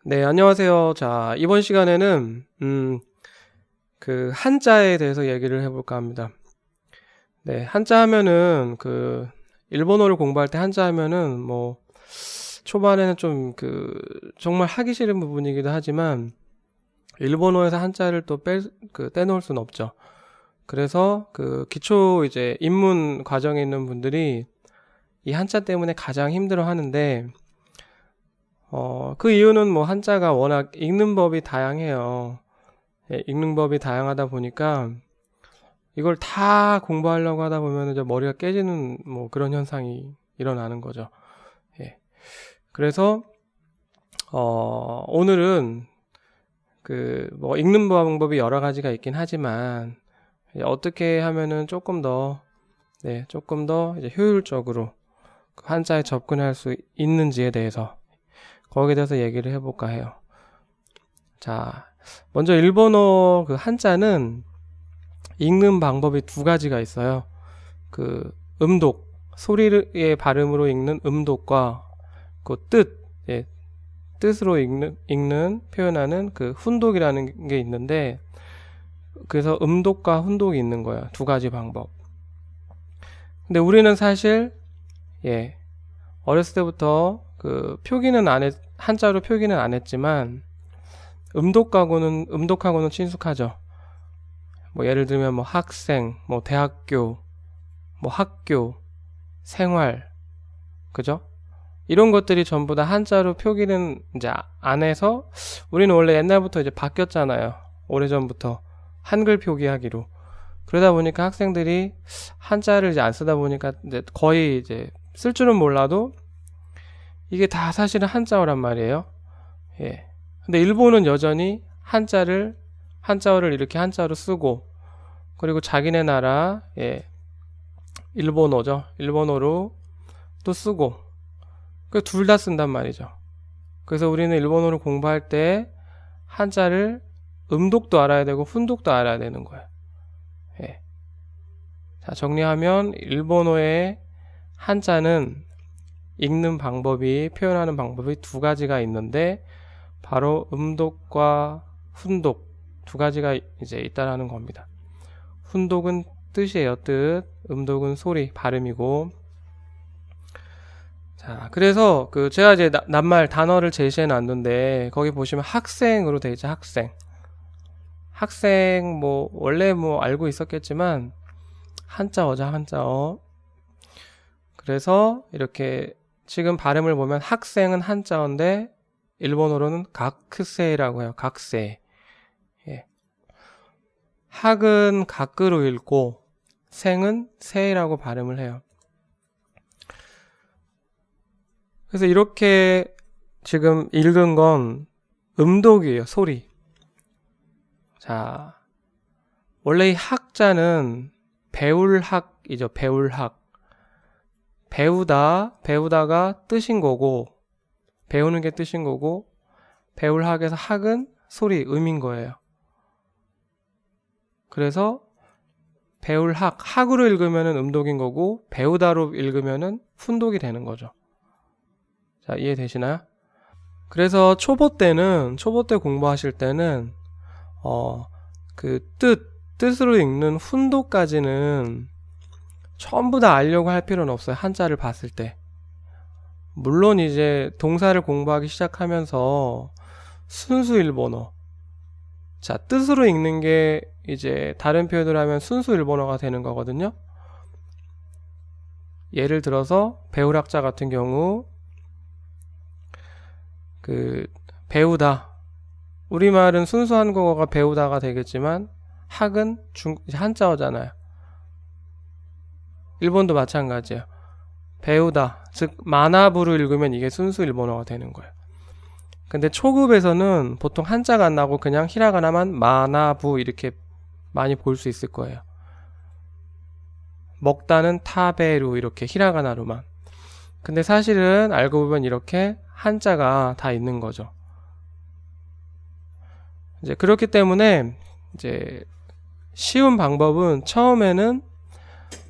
네, 안녕하세요. 자, 이번 시간에는 한자에 대해서 얘기를 해볼까 합니다. 네, 한자 하면은 일본어를 공부할 때 한자 하면은 뭐 초반에는 좀 정말 하기 싫은 부분이기도 하지만 일본어에서 한자를 또 떼놓을 수는 없죠. 그래서 기초 이제 입문 과정에 있는 분들이 이 한자 때문에 가장 힘들어 하는데 그 이유는 뭐 한자가 워낙 읽는 법이 다양해요. 예, 읽는 법이 다양하다 보니까 이걸 다 공부하려고 하다 보면 이제 머리가 깨지는 뭐 그런 현상이 일어나는 거죠. 예. 그래서 오늘은 뭐 읽는 방법이 여러 가지가 있긴 하지만 어떻게 하면은 조금 더 이제 효율적으로 한자에 접근할 수 있는지에 대해서 거기에 대해서 얘기를 해볼까 해요. 자, 먼저 일본어 한자는 읽는 방법이 두 가지가 있어요. 음독, 소리의 발음으로 읽는 음독과 뜻으로 읽는 표현하는 훈독이라는 게 있는데, 그래서 음독과 훈독이 있는 거예요. 두 가지 방법. 근데 우리는 사실, 어렸을 때부터 한자로 표기는 안 했지만, 음독하고는 친숙하죠. 뭐 예를 들면 뭐 학생, 뭐 대학교, 뭐 학교, 생활, 그죠? 이런 것들이 전부 다 한자로 표기는 이제 안 해서 우리는 원래 옛날부터 이제 바뀌었잖아요. 오래전부터 한글 표기하기로. 그러다 보니까 학생들이 한자를 이제 안 쓰다 보니까 이제 거의 이제 쓸 줄은 몰라도 이게 다 사실은 한자어란 말이에요. 예. 근데 일본은 여전히 한자어를 이렇게 한자로 쓰고, 그리고 자기네 나라 일본어죠. 일본어로 또 쓰고, 둘 다 쓴단 말이죠. 그래서 우리는 일본어를 공부할 때 한자를 음독도 알아야 되고 훈독도 알아야 되는 거예요. 예. 자, 정리하면 일본어의 한자는 읽는 방법이, 표현하는 방법이 두 가지가 있는데, 바로 음독과 훈독 두 가지가 이제 있다라는 겁니다. 훈독은 뜻이에요, 뜻. 음독은 소리, 발음이고. 자, 그래서 제가 이제 낱말 단어를 제시해 놨는데, 거기 보시면 학생으로 돼 있죠, 학생. 학생 뭐 원래 뭐 알고 있었겠지만 한자어죠, 한자어. 그래서 이렇게 지금 발음을 보면 학생은 한자어인데 일본어로는 각세라고 해요. 각세. 예. 학은 각으로 읽고 생은 세라고 발음을 해요. 그래서 이렇게 지금 읽은 건 음독이에요. 소리. 자, 원래 이 학자는 배울학이죠. 배울학. 배우다가 뜻인 거고, 배우는 게 뜻인 거고, 배울학에서 학은 소리, 음인 거예요. 그래서 학으로 읽으면은 음독인 거고, 배우다로 읽으면은 훈독이 되는 거죠. 자, 이해되시나요? 그래서 초보 때 공부하실 때는 뜻으로 읽는 훈독까지는 전부 다 알려고 할 필요는 없어요. 한자를 봤을 때. 물론 이제 동사를 공부하기 시작하면서 순수 일본어. 자, 뜻으로 읽는 게 이제 다른 표현을 하면 순수 일본어가 되는 거거든요. 예를 들어서 배울학자 같은 경우 배우다. 우리말은 순수 한국어가 배우다가 되겠지만 학은 한자어잖아요. 일본도 마찬가지예요. 배우다, 즉 마나부로 읽으면 이게 순수 일본어가 되는 거예요. 근데 초급에서는 보통 한자가 안 나오고 그냥 히라가나만 마나부 이렇게 많이 볼 수 있을 거예요. 먹다는 타베루 이렇게 히라가나로만. 근데 사실은 알고 보면 이렇게 한자가 다 있는 거죠. 이제 그렇기 때문에 이제 쉬운 방법은 처음에는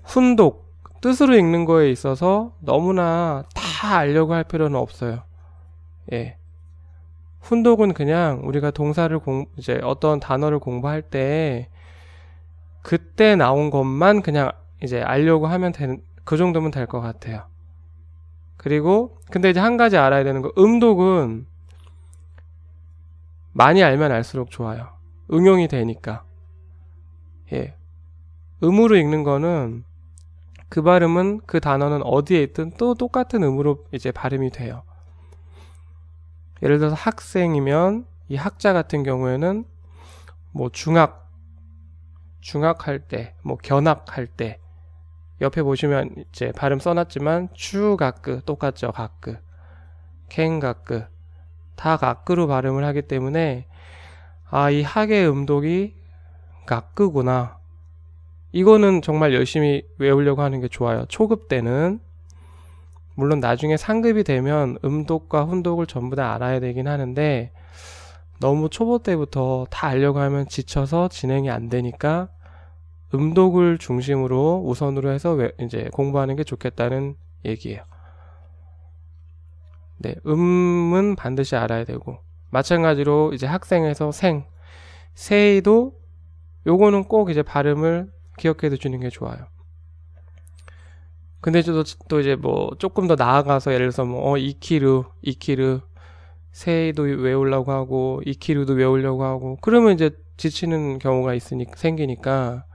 훈독, 뜻으로 읽는 거에 있어서 너무나 다 알려고 할 필요는 없어요. 예. 훈독은 그냥 우리가 동사를 이제 어떤 단어를 공부할 때 그때 나온 것만 그냥 이제 알려고 하면 되는, 그 정도면 될 것 같아요. 그리고 근데 이제 한 가지 알아야 되는 거, 음독은 많이 알면 알수록 좋아요. 응용이 되니까. 예. 음으로 읽는 거는 그 발음은, 그 단어는 어디에 있든 또 똑같은 음으로 이제 발음이 돼요. 예를 들어서 학생이면 이 학자 같은 경우에는 뭐 중학할 때, 뭐 견학할 때, 옆에 보시면 이제 발음 써놨지만 추가끄 똑같죠. 가끄, 캔가끄 다 가끄로 발음을 하기 때문에 아, 이 학의 음독이 가끄구나. 이거는 정말 열심히 외우려고 하는 게 좋아요. 초급 때는. 물론 나중에 상급이 되면 음독과 훈독을 전부 다 알아야 되긴 하는데 너무 초보 때부터 다 알려고 하면 지쳐서 진행이 안 되니까 음독을 중심으로 우선으로 해서 이제 공부하는 게 좋겠다는 얘기예요. 네, 음은 반드시 알아야 되고, 마찬가지로 이제 학생에서 세이도 요거는 꼭 이제 발음을 기억해 두시는 게 좋아요. 근데 또 이제 뭐 조금 더 나아가서 예를 들어서 뭐 이키르 세이도 외우려고 하고 이키르도 외우려고 하고 그러면 이제 지치는 경우가 생기니까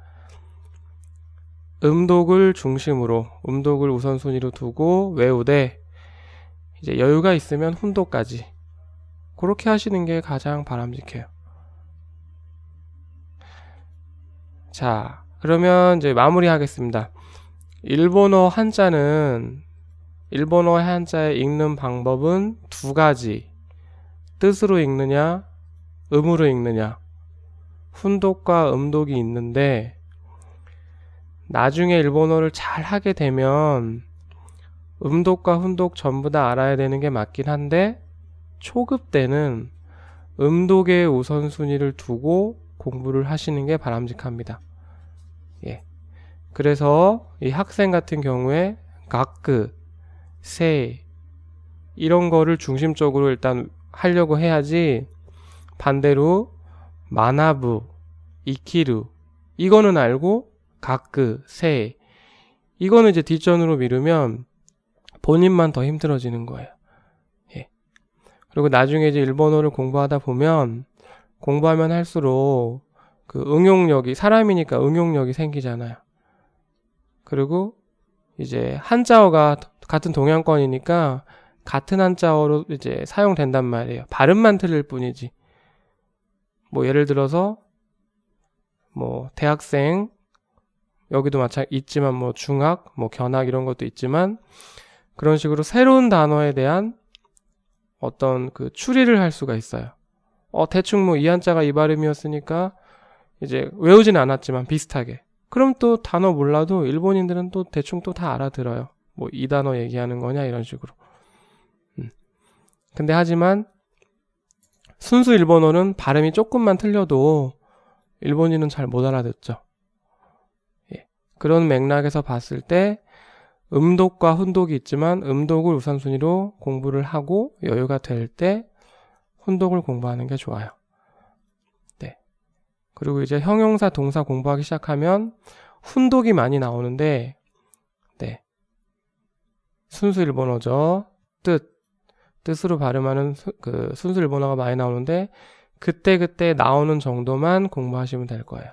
음독을 중심으로, 음독을 우선순위로 두고 외우되 이제 여유가 있으면 훈독까지 그렇게 하시는 게 가장 바람직해요. 자, 그러면 이제 마무리하겠습니다. 일본어 한자의 읽는 방법은 두 가지. 뜻으로 읽느냐, 음으로 읽느냐. 훈독과 음독이 있는데 나중에 일본어를 잘 하게 되면 음독과 훈독 전부 다 알아야 되는 게 맞긴 한데 초급 때는 음독의 우선순위를 두고 공부를 하시는 게 바람직합니다. 예. 그래서 이 학생 같은 경우에 가크, 세 이런 거를 중심적으로 일단 하려고 해야지 반대로 마나부, 이키루 이거는 알고 가크, 세 이거는 이제 뒷전으로 미루면 본인만 더 힘들어지는 거예요. 예. 그리고 나중에 이제 일본어를 공부하다 보면 공부하면 할수록 그 응용력이, 사람이니까 응용력이 생기잖아요. 그리고 이제 한자어가 같은 동양권이니까 같은 한자어로 이제 사용된단 말이에요. 발음만 틀릴 뿐이지. 뭐 예를 들어서 뭐 대학생 여기도 있지만 뭐 중학, 뭐 견학 이런 것도 있지만 그런 식으로 새로운 단어에 대한 어떤 그 추리를 할 수가 있어요. 대충 뭐 이 한자가 이 발음이었으니까 이제 외우진 않았지만 비슷하게. 그럼 또 단어 몰라도 일본인들은 또 대충 또 다 알아들어요. 뭐 이 단어 얘기하는 거냐 이런 식으로. 근데 하지만 순수 일본어는 발음이 조금만 틀려도 일본인은 잘 못 알아듣죠. 예. 그런 맥락에서 봤을 때 음독과 훈독이 있지만 음독을 우선순위로 공부를 하고 여유가 될 때 훈독을 공부하는 게 좋아요. 네. 그리고 이제 형용사 동사 공부하기 시작하면 훈독이 많이 나오는데 네. 순수 일본어죠. 뜻으로 발음하는 순수 일본어가 많이 나오는데 그때 나오는 정도만 공부하시면 될 거예요.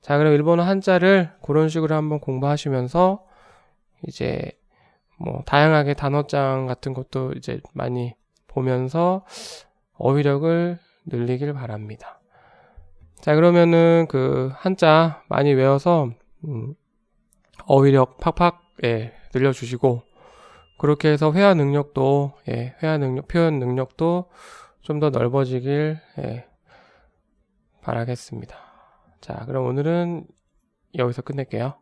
자, 그럼 일본어 한자를 그런 식으로 한번 공부하시면서 이제 뭐 다양하게 단어장 같은 것도 이제 많이 보면서 어휘력을 늘리길 바랍니다. 자, 그러면은 그 한자 많이 외워서 어휘력 팍팍 늘려주시고 그렇게 해서 회화 능력도 표현 능력도 좀 더 넓어지길 바라겠습니다. 자, 그럼 오늘은 여기서 끝낼게요.